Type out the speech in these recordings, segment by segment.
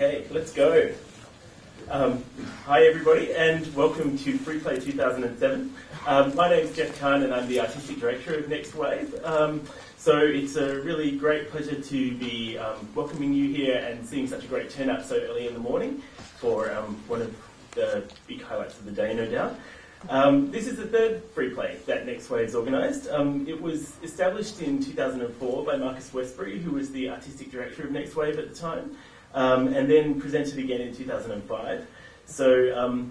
Okay, let's go. Hi everybody and welcome to Free Play 2007. My name is Jeff Khan and I'm the Artistic Director of Next Wave. So it's a really great pleasure to be welcoming you here and seeing such a great turnout so early in the morning for one of the big highlights of the day, no doubt. This is the third Free Play that Next Wave's organised. It was established in 2004 by Marcus Westbury, who was the Artistic Director of Next Wave at the time. And then presented again in 2005. So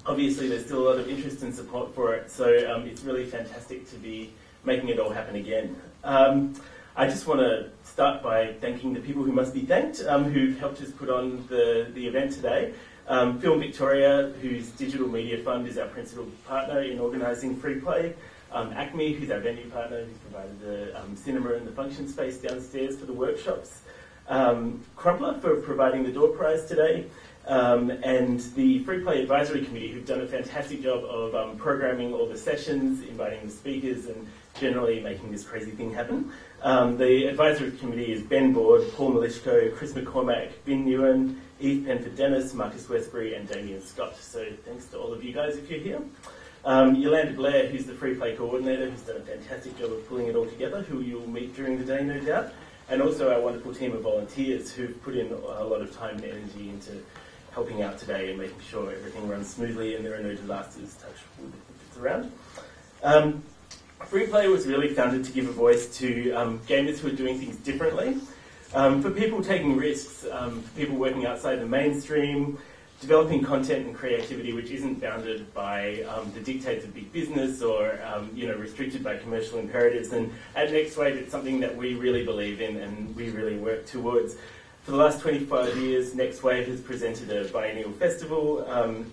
obviously there's still a lot of interest and support for it, so it's really fantastic to be making it all happen again. I just want to start by thanking the people who must be thanked, who've helped us put on the event today. Film Victoria, whose digital media fund is our principal partner in organising Free Play. Acme, who's our venue partner, who's provided the cinema and the function space downstairs for the workshops. Crumpler for providing the door prize today, and the Free Play Advisory Committee, who've done a fantastic job of programming all the sessions, inviting the speakers, and generally making this crazy thing happen. The Advisory Committee is Ben Board, Paul Malishko, Chris McCormack, Vin Nguyen, Eve Penford-Dennis, Marcus Westbury, and Damien Scott. So thanks to all of you guys if you're here. Yolanda Blair, who's the Free Play Coordinator, who's done a fantastic job of pulling it all together, who you'll meet during the day, no doubt. And also our wonderful team of volunteers who've put in a lot of time and energy into helping out today and making sure everything runs smoothly and there are no disasters, touch wood, if it's around. Free Play was really founded to give a voice to gamers who are doing things differently. For people taking risks, for people working outside the mainstream, developing content and creativity which isn't bounded by the dictates of big business or restricted by commercial imperatives. And at Next Wave, it's something that we really believe in and we really work towards. For the last 25 years, Next Wave has presented a biennial festival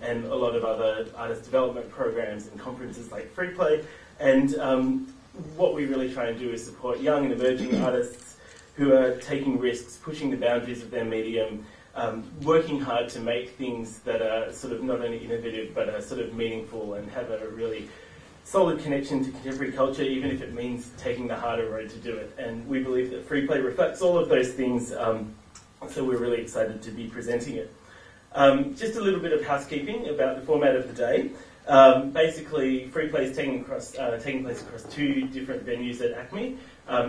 and a lot of other artist development programs and conferences like Free Play. And what we really try and do is support young and emerging artists who are taking risks, pushing the boundaries of their medium, working hard to make things that are sort of not only innovative but are sort of meaningful and have a really solid connection to contemporary culture, even if it means taking the harder road to do it. And we believe that Free Play reflects all of those things, so we're really excited to be presenting it. Just a little bit of housekeeping about the format of the day. Basically, Free Play is taking place across two different venues at Acme.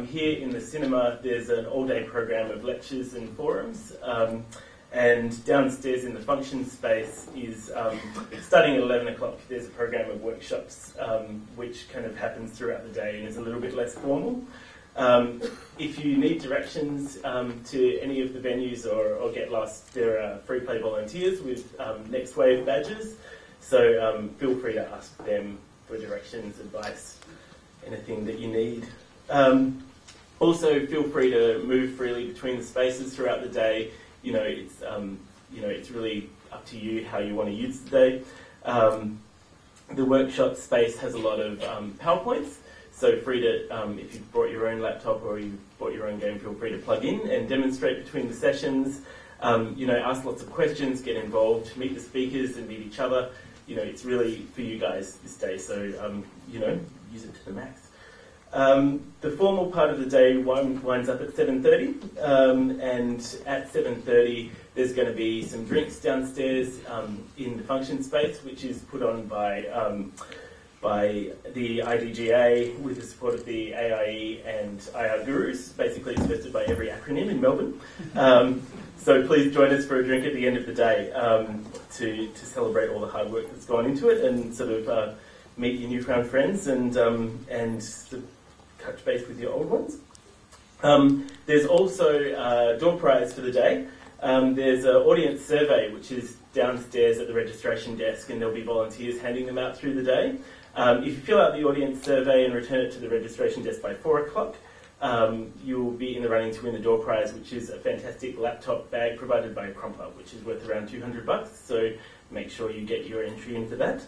Here in the cinema, there's an all-day program of lectures and forums. And downstairs in the function space is, starting at 11 o'clock, there's a program of workshops which kind of happens throughout the day and is a little bit less formal. If you need directions to any of the venues or get lost, there are Free Play volunteers with Next Wave badges, so feel free to ask them for directions, advice, anything that you need. Also, feel free to move freely between the spaces throughout the day. It's really up to you how you want to use the day. The workshop space has a lot of PowerPoints, so free to, if you've brought your own laptop or you've brought your own game, feel free to plug in and demonstrate between the sessions. Ask lots of questions, get involved, meet the speakers and meet each other. It's really for you guys this day, so use it to the max. The formal part of the day winds up at 7:30, and at 7:30 there's going to be some drinks downstairs in the function space, which is put on by the IDGA with the support of the AIE and IR Gurus. Basically, it's hosted by every acronym in Melbourne. So please join us for a drink at the end of the day to celebrate all the hard work that's gone into it and sort of meet your newfound friends and sort of touch base with your old ones. There's also a door prize for the day. There's an audience survey which is downstairs at the registration desk, and there'll be volunteers handing them out through the day. If you fill out the audience survey and return it to the registration desk by 4 o'clock, you'll be in the running to win the door prize, which is a fantastic laptop bag provided by Crumpler, which is worth around $200, so make sure you get your entry in for that.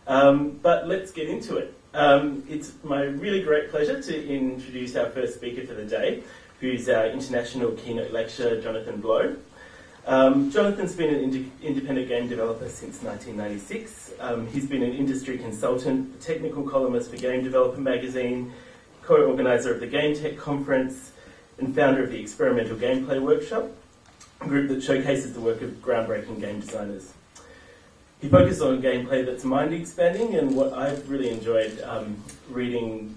But let's get into it. It's my really great pleasure to introduce our first speaker for the day, who's our international keynote lecturer, Jonathon Blow. Jonathon's been an independent game developer since 1996. He's been an industry consultant, technical columnist for Game Developer magazine, co-organiser of the Game Tech conference, and founder of the Experimental Gameplay Workshop. group that showcases the work of groundbreaking game designers. He focused on gameplay that's mind-expanding, and what I've really enjoyed reading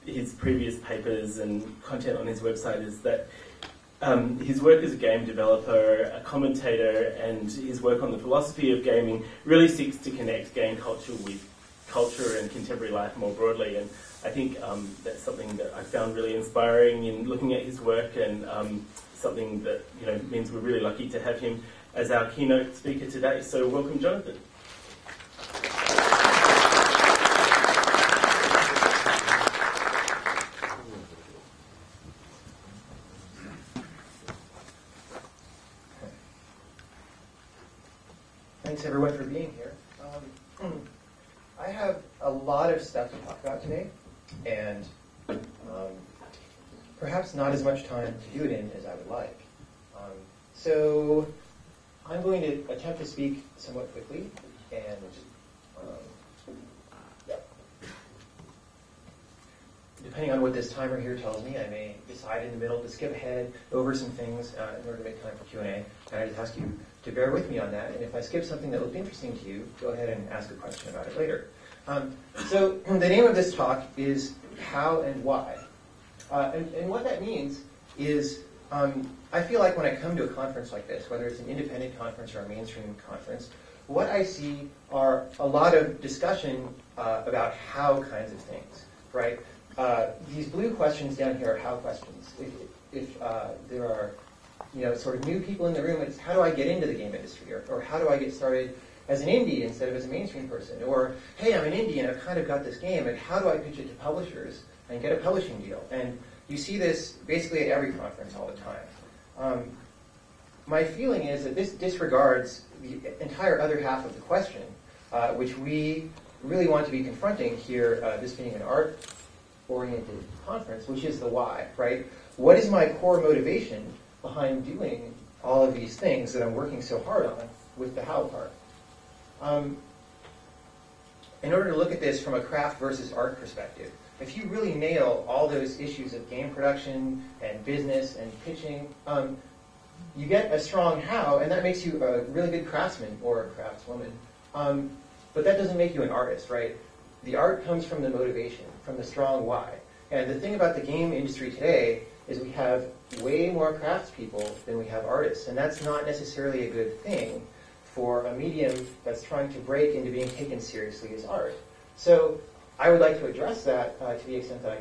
his previous papers and content on his website is that his work as a game developer, a commentator, and his work on the philosophy of gaming really seeks to connect game culture with culture and contemporary life more broadly. And I think that's something that I found really inspiring in looking at his work, and something that means we're really lucky to have him as our keynote speaker today. So welcome, Jonathan. Thanks everyone for being here. I have a lot of stuff to talk about today, and perhaps not as much time to do it in as I would like. So I'm going to attempt to speak somewhat quickly, and depending on what this timer here tells me, I may decide in the middle to skip ahead over some things in order to make time for Q&A. And I just ask you to bear with me on that. And if I skip something that looked interesting to you, go ahead and ask a question about it later. So the name of this talk is How and Why. And what that means is I feel like when I come to a conference like this, whether it's an independent conference or a mainstream conference, what I see are a lot of discussion about how kinds of things, right? These blue questions down here are how questions. If there are sort of new people in the room, it's how do I get into the game industry? Or how do I get started as an indie instead of as a mainstream person? Or, hey, I'm an indie and I've kind of got this game, and how do I pitch it to publishers and get a publishing deal? And you see this basically at every conference all the time. My feeling is that this disregards the entire other half of the question, which we really want to be confronting here, this being an art-oriented conference, which is the why, right? What is my core motivation behind doing all of these things that I'm working so hard on with the how part? In order to look at this from a craft versus art perspective, if you really nail all those issues of game production and business and pitching, you get a strong how, and that makes you a really good craftsman or a craftswoman. But that doesn't make you an artist, right? The art comes from the motivation, from the strong why. And the thing about the game industry today is we have way more craftspeople than we have artists, and that's not necessarily a good thing for a medium that's trying to break into being taken seriously as art. So I would like to address that to the extent that I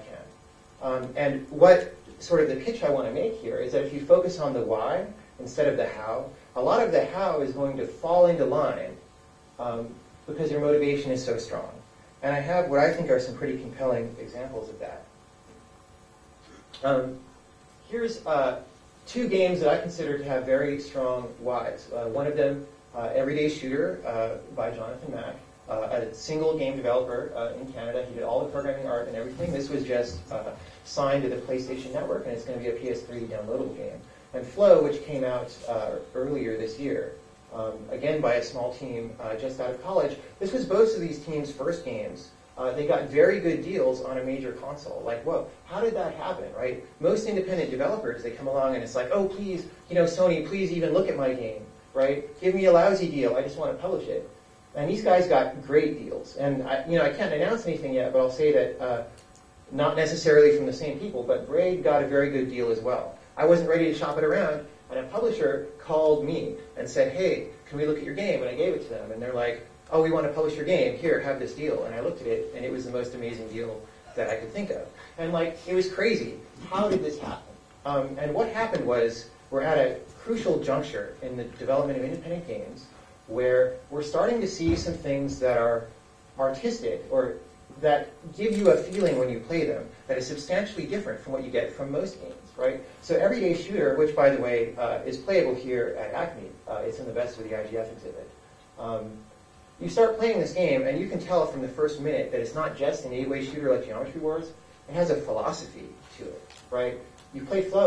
can. And what sort of the pitch I want to make here is that if you focus on the why instead of the how, a lot of the how is going to fall into line because your motivation is so strong. And I have what I think are some pretty compelling examples of that. Here's two games that I consider to have very strong whys. One of them, Everyday Shooter by Jonathon Blow, a single game developer in Canada. He did all the programming, art, and everything. This was just signed to the PlayStation Network, and it's going to be a PS3 downloadable game. And Flow, which came out earlier this year, again by a small team just out of college. This was both of these teams' first games. They got very good deals on a major console. Like, whoa, how did that happen, right? Most independent developers, they come along and it's like, oh, please, Sony, please even look at my game, right? Give me a lousy deal. I just want to publish it. And these guys got great deals. And I can't announce anything yet, but I'll say that not necessarily from the same people, but Braid got a very good deal as well. I wasn't ready to shop it around, and a publisher called me and said, hey, can we look at your game? And I gave it to them, and they're like, oh, we want to publish your game. Here, have this deal. And I looked at it, and it was the most amazing deal that I could think of. And it was crazy. How did this happen? And what happened was we're at a crucial juncture in the development of independent games where we're starting to see some things that are artistic or that give you a feeling when you play them that is substantially different from what you get from most games, right? So Everyday Shooter, which, by the way, is playable here at Acme. It's in the Best of the IGF exhibit. You start playing this game, and you can tell from the first minute that it's not just an 8-way shooter like Geometry Wars. It has a philosophy to it, right? You play Flow.